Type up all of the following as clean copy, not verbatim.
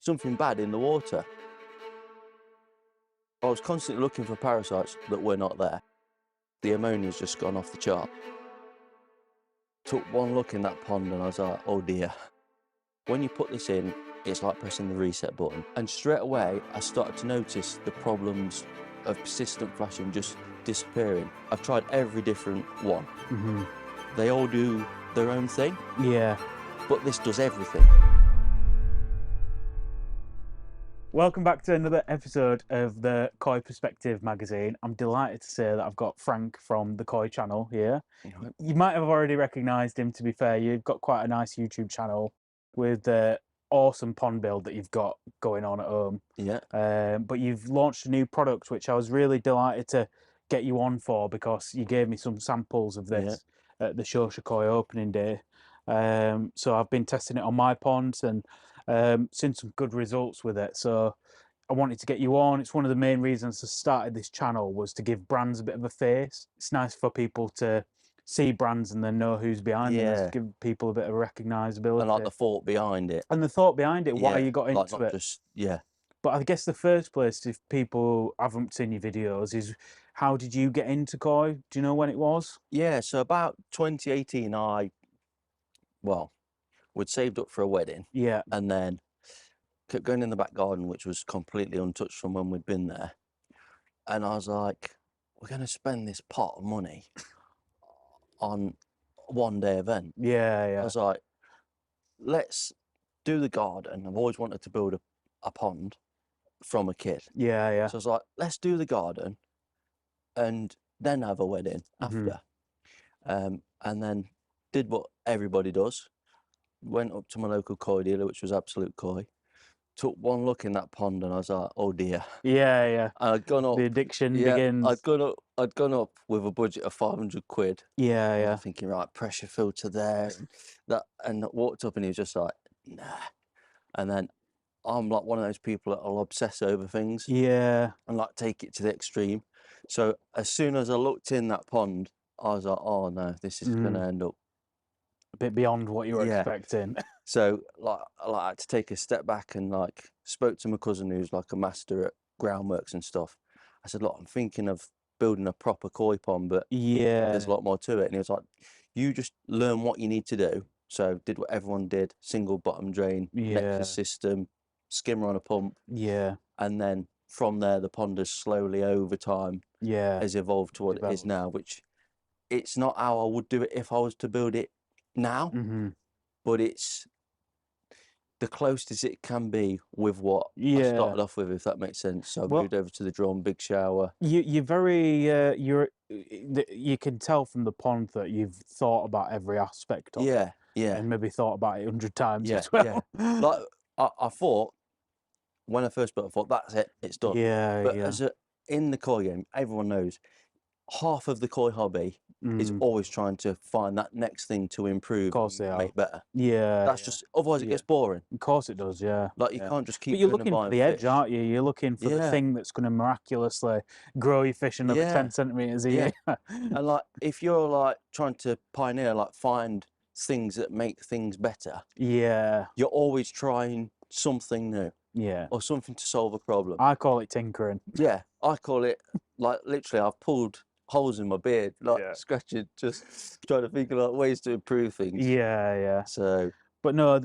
something bad in the water. I was constantly looking for parasites that were not there. The ammonia's just gone off the chart. Took one look in that pond and I was like, oh dear. When you put this in, it's like pressing the reset button. And straight away, I started to notice the problems of persistent flashing just disappearing. I've tried every different one. They all do their own thing. Yeah. But this does everything. Welcome back to another episode of the Koi Perspective magazine. I'm delighted to say that I've got Frank from the Koi channel here. You might have already recognised him, to be fair. You've got quite a nice YouTube channel with the awesome pond build that you've got going on at home. Yeah. But you've launched a new product, which I was really delighted to get you on for because you gave me some samples of this at the Shosha Koi opening day. So I've been testing it on my ponds and seen some good results with it. So I wanted to get you on. It's one of the main reasons I started this channel, was to give brands a bit of a face. It's nice for people to see brands and then know who's behind them. It's give people a bit of recognisability. And like the thought behind it. And the thought behind it, why you got into like not it. Just, But I guess the first place, if people haven't seen your videos, is how did you get into Koi? Do you know when it was? Yeah, so about 2018, we'd saved up for a wedding. Yeah. And then kept going in the back garden, which was completely untouched from when we'd been there. And I was like, we're going to spend this pot of money on a one-day event. Yeah. I was like, let's do the garden. I've always wanted to build a pond from a kid. Yeah. So I was like, let's do the garden and then have a wedding after. And then did what everybody does. Went up to my local Koi dealer, which was Absolute Koi. Took one look in that pond and I was like, oh dear. Yeah. And I'd gone up. The addiction begins. I'd gone up with a budget of 500 quid. Yeah. Thinking, right, pressure filter there. And walked up and he was just like, nah. And then I'm like one of those people that will obsess over things. Yeah. And like take it to the extreme. So as soon as I looked in that pond, I was like, oh no, this is going to end up a bit beyond what you were expecting. So like I had to take a step back and like spoke to my cousin who's like a master at groundworks and stuff. I said, look, I'm thinking of building a proper koi pond, but there's a lot more to it. And he was like, you just learn what you need to do. So did what everyone did: single bottom drain, Nexus system, skimmer on a pump. And then from there, the pond has slowly over time has evolved to what it is now, which it's not how I would do it if I was to build it now, but it's the closest it can be with what I started off with, if that makes sense. So I moved over to the drum, big shower. You're very you can tell from the pond that you've thought about every aspect of it. And maybe thought about it 100 times as well. Like I thought when I first built, I thought that's it, it's done. But as in the koi game, everyone knows half of the koi hobby is always trying to find that next thing to improve, and make better. That's just, otherwise it gets boring. Of course it does, Like you can't just keep. But you're looking for the edge, aren't you? You're looking for the thing that's going to miraculously grow your fish another 10 centimeters a year. And like if you're like trying to pioneer, like find things that make things better. You're always trying something new. Or something to solve a problem. I call it tinkering. I call it, like, literally I've pulled holes in my beard, like scratching, just trying to think of like ways to improve things. So, but no,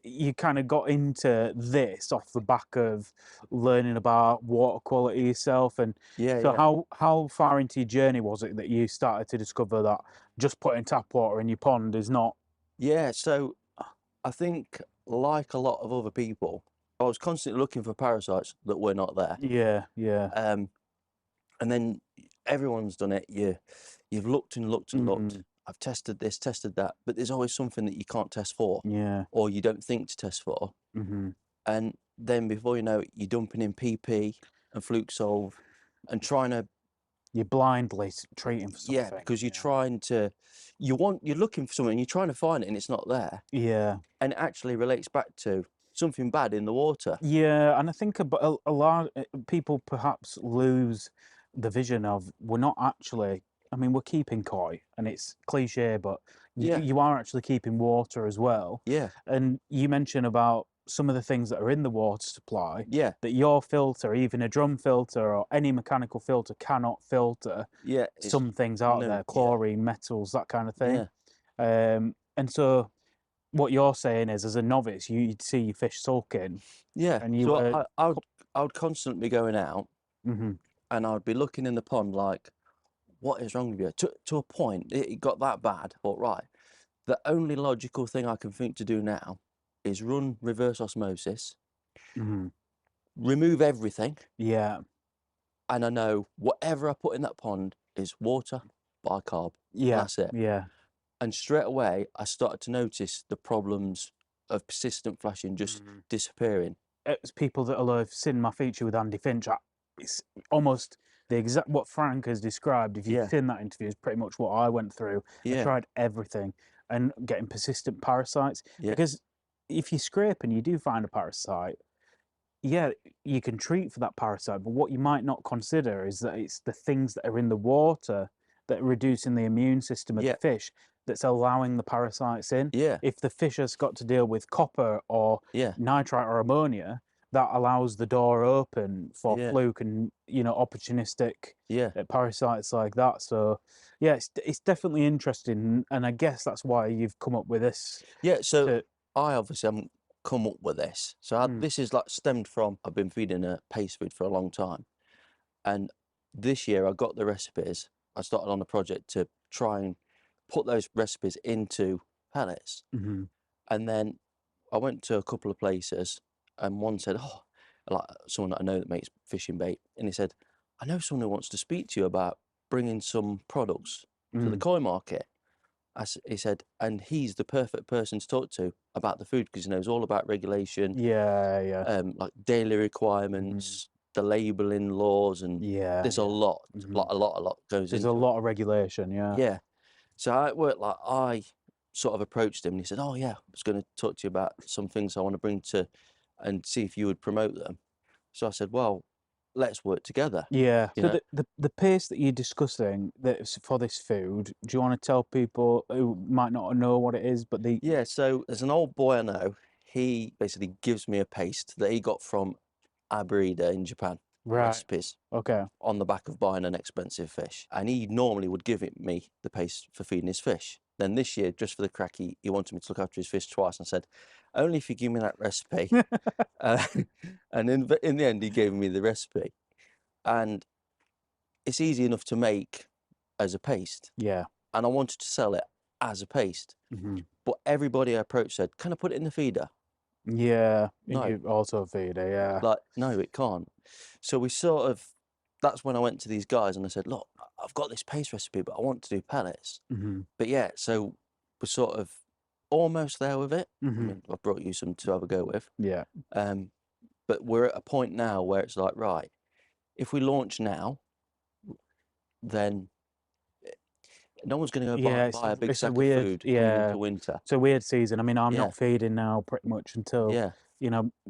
you kind of got into this off the back of learning about water quality yourself, and how far into your journey was it that you started to discover that just putting tap water in your pond is not? So I think, like a lot of other people, I was constantly looking for parasites that were not there. And then everyone's done it. You've looked and looked and looked. I've tested this, tested that, but there's always something that you can't test for, or you don't think to test for. And then before you know it, you're dumping in PP and Fluke Solve and trying to. You're blindly treating for something. Because you're trying to, you're looking for something and you're trying to find it and it's not there. And it actually relates back to something bad in the water. And I think a lot of people perhaps lose the vision of, we're not actually, I mean, we're keeping koi, and it's cliche, but you are actually keeping water as well. And you mentioned about some of the things that are in the water supply Yeah, that your filter, even a drum filter or any mechanical filter, cannot filter yeah, it's some things out there, yeah, chlorine, metals, that kind of thing. yeah, And so what you're saying is, as a novice, you'd see your fish sulking, yeah. and you So were. I would constantly be going out, Mm-hmm. and I'd be looking in the pond like, what is wrong with you? To a point, it got that bad. I thought, right, the only logical thing I can think to do now is run reverse osmosis, Mm-hmm. remove everything, Yeah, and I know whatever I put in that pond is water, bicarb, and yeah, that's it. yeah. And straight away, I started to notice the problems of persistent flashing just Mhm. disappearing. It's people that'll have seen my feature with Andy Finch. It's almost the exact what Frank has described. If you've Yeah, seen that interview, is pretty much what I went through. I yeah, tried everything and getting persistent parasites, yeah, because if you scrape and you do find a parasite, yeah, you can treat for that parasite, but what you might not consider is that it's the things that are in the water that are reducing the immune system of the yeah, fish that's allowing the parasites in. yeah, If the fish has got to deal with copper or yeah, nitrite or ammonia, that allows the door open for yeah, fluke and opportunistic yeah, parasites like that. So yeah, it's definitely interesting, and I guess that's why you've come up with this yeah. So to. I obviously haven't come up with this. So Mm, this is like stemmed from I've been feeding a paste food for a long time, and this year I got the recipes. I started on a project to try and put those recipes into pellets, mhm. and then I went to a couple of places, and one said, "Oh, like someone that I know that makes fishing bait," and he said, "I know someone who wants to speak to you about bringing some products to the Mm. koi market." He said, and he's the perfect person to talk to about the food because he knows all about regulation, Yeah, yeah. like daily Mhm. requirements, the labelling laws, and Yeah, there's a yeah. lot, Mhm. a lot goes There's a into it. lot of regulation, yeah. Yeah. So I worked like I sort of approached him and he said, "Oh yeah, I was going to talk to you about some things I want to bring to and see if you would promote them." So I said, "Well, let's work together." Yeah. You So know? the paste that you're discussing that's for this food, do you want to tell people who might not know what it is, but the. Yeah, so there's an old boy I know, he basically gives me a paste that he got from a breeder in Japan, Right. recipes Okay. on the back of buying an expensive fish. And he normally would give it me the paste for feeding his fish. Then this year, just for the crack, he wanted me to look after his fish twice and said, "Only if you give me that recipe." Uh, and in the end, he gave me the recipe. And it's easy enough to make as a paste. Yeah. And I wanted to sell it as a paste. Mhm. But everybody I approached said, "Can I put it in the feeder?" Yeah. In No, your auto feeder, yeah. like, no, it can't. So we sort of, that's when I went to these guys and I said, "Look, I've got this paste recipe, but I want to do pellets." Mhm. But yeah, so we're sort of almost there with it. I Mhm. mean, I've brought you some to have a go with. Yeah. Um, but we're at a point now where it's like, right, if we launch now, then no one's going to go Yeah, buy a big it's a sack of weird, food coming yeah. into winter. It's a weird season. I mean, I'm Yeah, not feeding now pretty much until, yeah,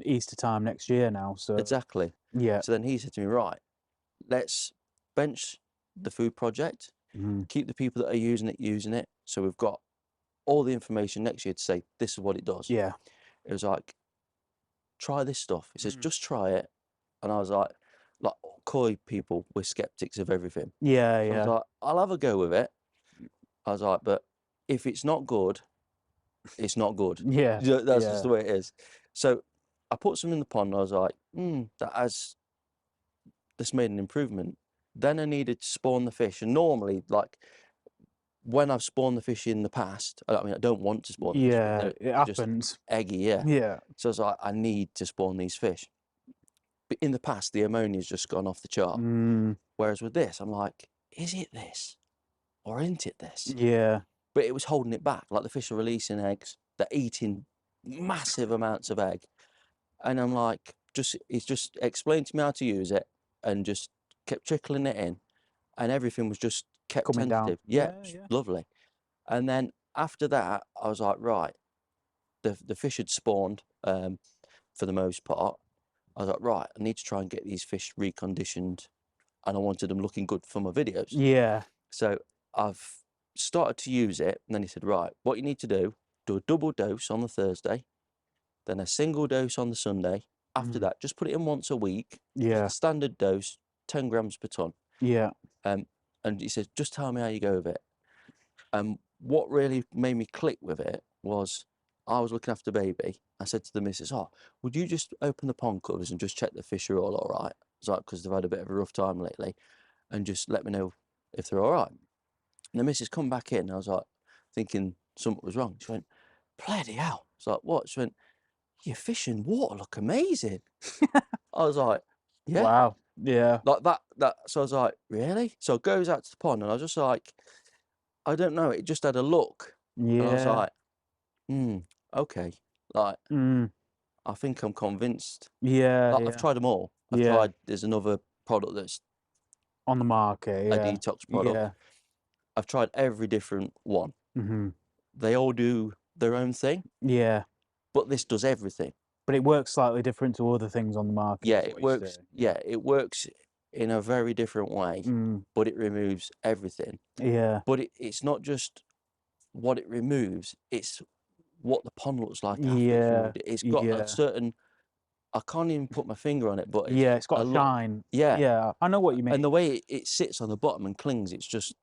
Easter time next year now. So exactly. yeah. So then he said to me, right, let's bench the food project, Mhm. keep the people that are using it. So we've got all the information next year to say, this is what it does. Yeah. It was like, try this stuff. He says, Mm. just try it. And I was like koi people, we're skeptics of everything. Yeah, So I was yeah. like, I'll have a go with it. I was like, but if it's not good, it's not good. Yeah. That's just Yeah. the way it is. So I put some in the pond. I was like, that's made an improvement. Then I needed to spawn the fish. And normally, like when I've spawned the fish in the past, I mean, I don't want to spawn the fish, but Yeah, it they're just happens. eggy, yeah. Yeah. So I was like, I need to spawn these fish. But in the past, the ammonia's just gone off the chart. Mm, Whereas with this, I'm like, is it this or isn't it this? yeah. But it was holding it back. Like the fish are releasing eggs, they're eating massive amounts of egg. And I'm like, he's just explained to me how to use it and just kept trickling it in. And everything was just kept Coming down. tentative. Yeah, Yeah, yeah. lovely. And then after that, I was like, right, the fish had spawned for the most part. I was like, right, I need to try and get these fish reconditioned, and I wanted them looking good for my videos. Yeah. So I've started to use it, and then he said, right, what you need to do a double dose on the Thursday, then a single dose on the Sunday. After that, just put it in once a week. Yeah. Standard dose, 10 grams per ton. Yeah. And he says, just tell me how you go with it. What really made me click with it was I was looking after baby. I said to the missus, oh, would you just open the pond covers and just check the fish are all right? It's like, because they've had a bit of a rough time lately, and just let me know if they're all right. And the missus come back in. I was like, thinking something was wrong. She went, bloody hell. I was like, what? She went, your fish and water look amazing. I was like, yeah. Wow. Yeah. Like that. So I was like, really? So it goes out to the pond, and I was just like, I don't know. It just had a look. And I was Yeah. like, okay. Like, Mm. I think I'm convinced. Yeah. Like, Yeah. I've tried them all. I've Yeah. tried, there's another product that's On the market. a Yeah. detox product. Yeah. I've tried every different one. Mm-hmm. They all do their own thing, Yeah. but this does everything. But it works slightly different to other things on the market. Yeah, is it what you're works. saying. Yeah, it works in a very different way, but it removes everything. Yeah. But it's not just what it removes, it's what the pond looks like after it's Yeah. removed. It's got Yeah. a certain, I can't even put my finger on it, but Yeah. It's got a a lot. shine. Yeah. Yeah. I know what you mean. And the way it sits on the bottom and clings, it's just,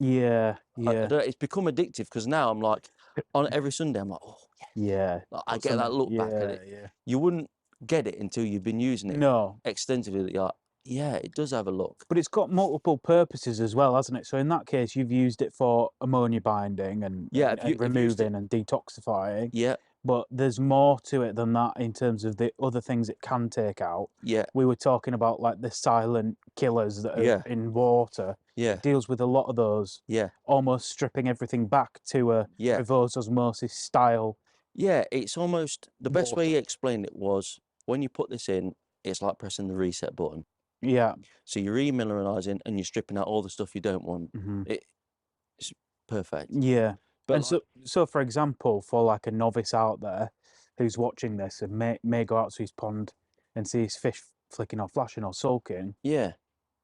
Yeah. I Yeah. don't know, it's become addictive, because now I'm like, on every Sunday, I'm like, oh, yes. Yeah. Like, I Put get that something- look back at yeah, it. Yeah. You wouldn't get it until you've been using it No. extensively. That you're like, yeah, it does have a look. But it's got multiple purposes as well, hasn't it? So in that case, you've used it for ammonia binding and, Yeah, and, if you- and if you used it- removing and detoxifying. Yeah, But there's more to it than that in terms of the other things it can take out. yeah, We were talking about like the silent killers that are Yeah. in water. yeah, It deals with a lot of those, yeah, almost stripping everything back to a yeah. reverse osmosis style. Yeah, it's almost, the best way Water. he explained it was, when you put this in, it's like pressing the reset button. Yeah. So you're remineralizing and you're stripping out all the stuff you don't want. Mhm. It's perfect. Yeah. But And so for example, for like a novice out there who's watching this and may go out to his pond and see his fish flicking or flashing or sulking, yeah,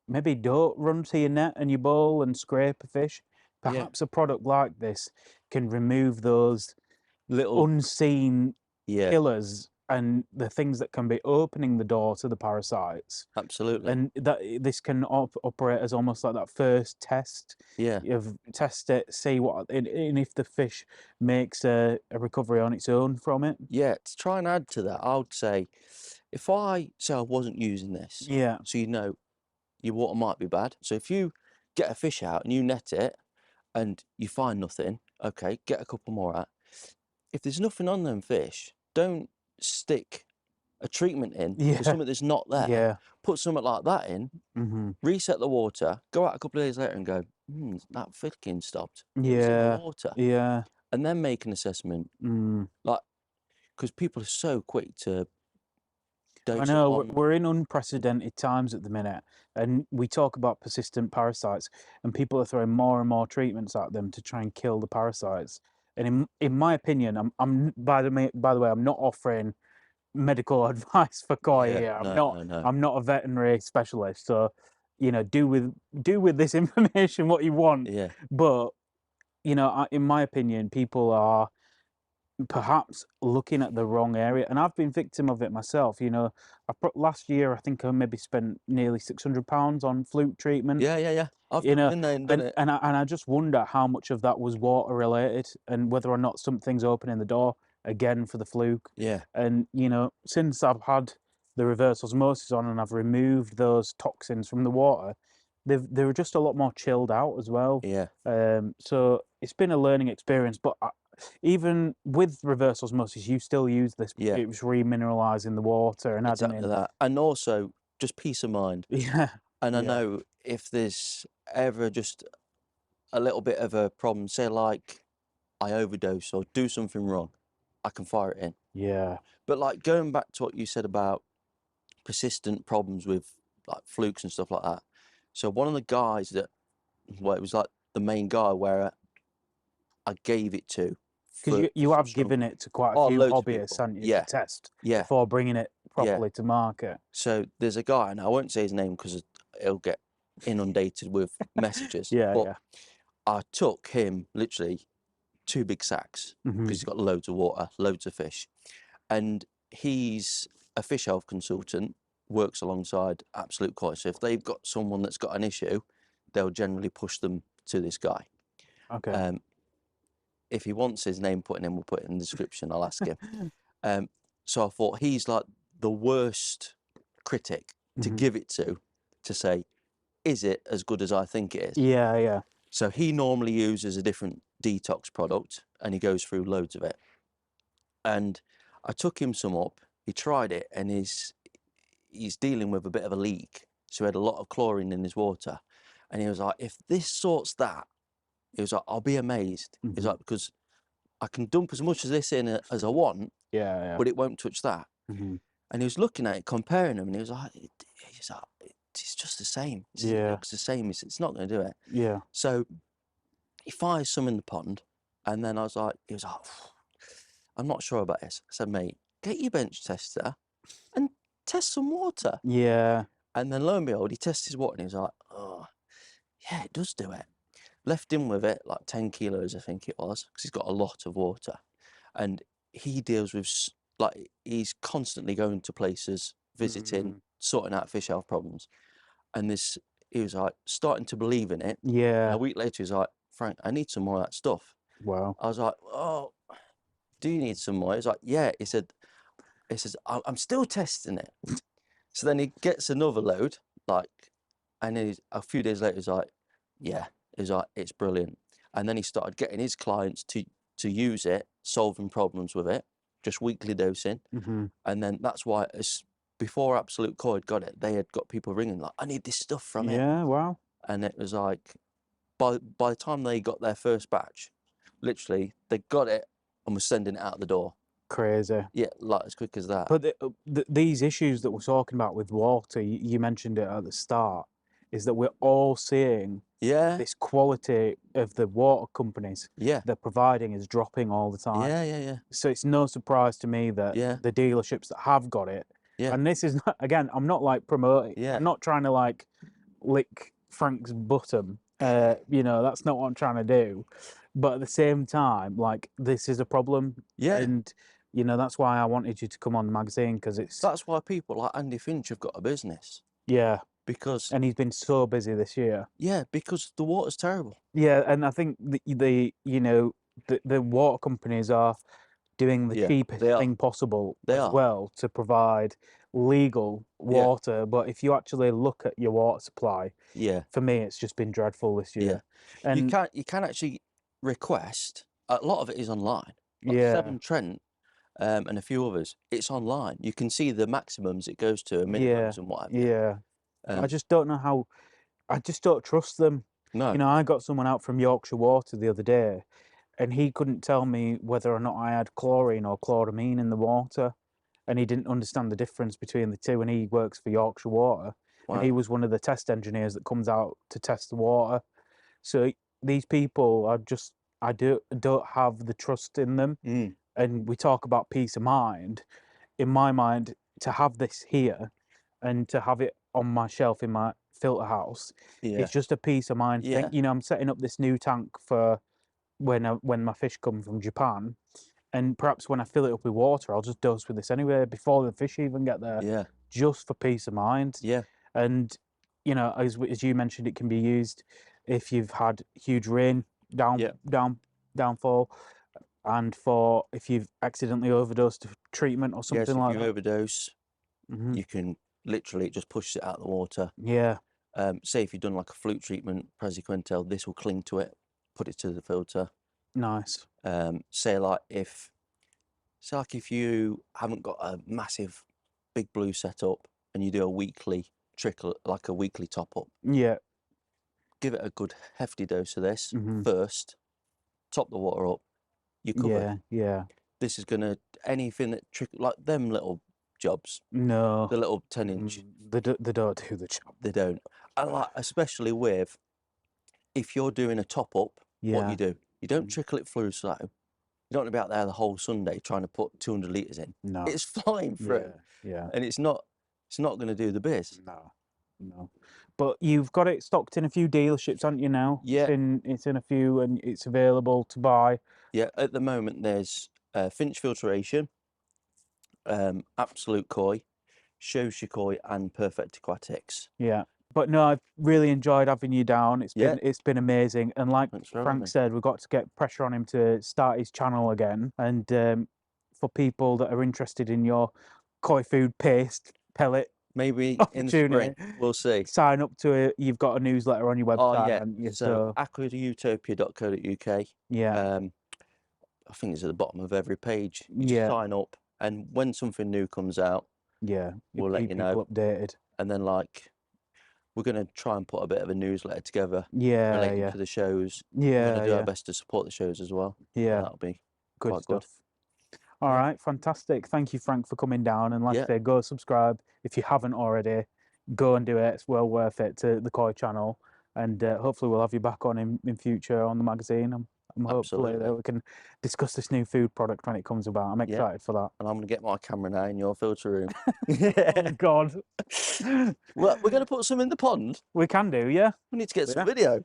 maybe don't run to your net and your bowl and scrape a fish. Yeah. Perhaps a product like this can remove those little, unseen yeah, killers and the things that can be opening the door to the parasites. absolutely. And that this can operate as almost like that first test. Yeah, Of test it, see what, and if the fish makes a recovery on its own from it. yeah. To try and add to that, I would say, if I say I wasn't using this, Yeah. so you know your water might be bad. So if you get a fish out and you net it and you find nothing, okay, get a couple more out. If there's nothing on them fish, don't stick a treatment in Yeah. for something that's not there. Yeah. Put something like that in, Mm-hmm. reset the water, go out a couple of days later and go, that flicking stopped. It was in the Yeah. water. Yeah. And then make an assessment. Like, because people are so quick to dose I up know on. we're in unprecedented times at the minute, and we talk about persistent parasites, and people are throwing more and more treatments at them to try and kill the parasites. And in my opinion, I'm by the way, I'm not offering medical advice for koi Yeah, here. no. I'm not a veterinary specialist, so do with this information what you want. Yeah, But in my opinion, people are perhaps looking at the wrong area, and I've been victim of it myself. Last year I think I maybe spent nearly £600 on fluke treatment. yeah. I've You know, been there and done it. and I just wonder how much of that was water related, and whether or not something's opening the door again for the fluke. Yeah, And since I've had the reverse osmosis on and I've removed those toxins from the water, they're just a lot more chilled out as well. yeah, So it's been a learning experience. But even with reverse osmosis, you still use this. Yeah. It was remineralizing the water and adding exactly in. that. And also just peace of mind. Yeah. And I Yeah. know if there's ever just a little bit of a problem, say like I overdose or do something wrong, I can fire it in. Yeah. But like going back to what you said about persistent problems with like flukes and stuff like that. So one of the guys it was like the main guy where I gave it to. Because you have some- given it to quite a few loads of hobbyists, people. haven't you, Yeah. to test Yeah. before bringing it properly to market. So there's a guy, and I won't say his name because he'll get inundated with messages. Yeah, but yeah. I took him literally 2 big sacks because Mhm. he's got loads of water, loads of fish. and he's a fish health consultant, works alongside Absolute Koi. So if they've got someone that's got an issue, they'll generally push them to this guy. Okay. If he wants his name put in, we'll put it in the description. I'll ask him. So I thought he's like the worst critic to give it to say, is it as good as I think it is? Yeah, yeah. So he normally uses a different detox product and he goes through loads of it. And I took him some up, he tried it, and he's dealing with a bit of a leak. So he had a lot of chlorine in his water. And he was like, if this sorts that, he was like, I'll be amazed. He's like, because I can dump as much of this in as I want, Yeah, but it won't touch that. yeah. And he was looking at it, comparing them, and he was like, it's just the same. It Yeah. looks the same. It's not going to do it. Yeah. So he fires some in the pond, and then he was like, I'm not sure about this. I said, mate, get your bench tester and test some water. Yeah. And then lo and behold, he tests his water, and he was like, oh, yeah, it does do it. Left him with it, like 10 kilos, I think it was, because he's got a lot of water. And he deals with, like, he's constantly going to places, visiting, sorting out fish health problems. And he was like starting to believe in it. Yeah. And a week later, he's like, Frank, I need some more of that stuff. Wow. I was like, oh, do you need some more? He's like, yeah. He says, I'm still testing it. So then he gets another load, and then a few days later, he's like, yeah. He's like, it's brilliant. And then he started getting his clients to use it, solving problems with it, just weekly dosing. And then that's why, before Absolute Koi got it, they had got people ringing like, I need this stuff from it. Yeah, wow. And it was like, by the time they got their first batch, literally, they got it and were sending it out the door. Crazy. Yeah, like as quick as that. But these issues that we're talking about with water, you mentioned it at the start, is that we're all seeing this quality of the water companies they're providing is dropping all the time. Yeah. So it's no surprise to me that the dealerships that have got it, and this is not, again, I'm not like promoting, I'm not trying to like lick Frank's bottom, that's not what I'm trying to do. But at the same time, like, this is a problem. And that's why I wanted you to come on the magazine, because that's why people like Andy Finch have got a business. Because and he's been so busy this year. Because the water's terrible. And I think the water companies are doing the cheapest thing possible well to provide legal water. But if you actually look at your water supply, for me, it's just been dreadful this year. And you can actually request. A lot of it is online. Like Severn Trent and a few others, it's online. You can see the maximums it goes to, minimums and whatever. I just don't know how. I just don't trust them. No. I got someone out from Yorkshire Water the other day, and he couldn't tell me whether or not I had chlorine or chloramine in the water, and he didn't understand the difference between the two. And he works for Yorkshire Water, and he was one of the test engineers that comes out to test the water. So these people are just, I don't have the trust in them. And we talk about peace of mind. In my mind, to have this here and to have it on my shelf in my filter house, it's just a peace of mind thing. I'm setting up this new tank for when my fish come from Japan, and perhaps when I fill it up with water, I'll just dose with this anyway before the fish even get there. Just for peace of mind. And as you mentioned, it can be used if you've had huge rain downfall, and for if you've accidentally overdosed treatment or something like that. If you overdose, you can literally just push it out of the water. Say if you've done like a flute treatment, praziquantel, this will cling to it, put it to the filter. Nice. Say like if you haven't got a massive big blue setup and you do a weekly trickle, like a weekly top up. Give it a good hefty dose of this first, top the water up, you're covered. This is gonna, anything that like them little jobs. No. The little 10-inch. They don't do the job. They don't. And like, especially with, if you're doing a top up, what you do, you don't trickle it through slow. You don't want to be out there the whole Sunday trying to put 200 litres in. No. It's flying through. And it's not going to do the biz. No. But you've got it stocked in a few dealerships, haven't you now? It's in a few, and it's available to buy. At the moment there's Finch Filtration, Absolute Koi, Shoshu Koi, and Perfect Aquatics. Yeah. But no, I've really enjoyed having you down. It's Yeah. been amazing. And like Thanks for having Frank me. said, we've got to get pressure on him to start his channel again. And for people that are interested in your koi food paste pellet Maybe in the opportunity, spring, we'll see. sign up to it. You've got a newsletter on your Oh website, yeah, haven't you? so aquautopia.co.uk. Yeah, I think it's at the bottom of every page. You just yeah, sign up, and when something new comes out, yeah. we'll let keep you people know. updated. And then like we're gonna try and put a bit of a newsletter together Yeah, relating yeah, to the shows. yeah, We're gonna do our yeah. best to support the shows as well. So Yeah, that'll be good quite stuff. good. All Yeah. right, fantastic. Thank you, Frank, for coming down. And like I Yeah. say, go subscribe if you haven't already. Go and do it. It's well worth it to the Koi channel. And hopefully we'll have you back on in future on the magazine. I'm hopefully that Absolutely. we can discuss this new food product when it comes about. I'm Yeah. excited for that. And I'm gonna get my camera now in your filter room. Oh God. Well, we're gonna put some in the pond. We can do, yeah. We need to get some Yeah. video.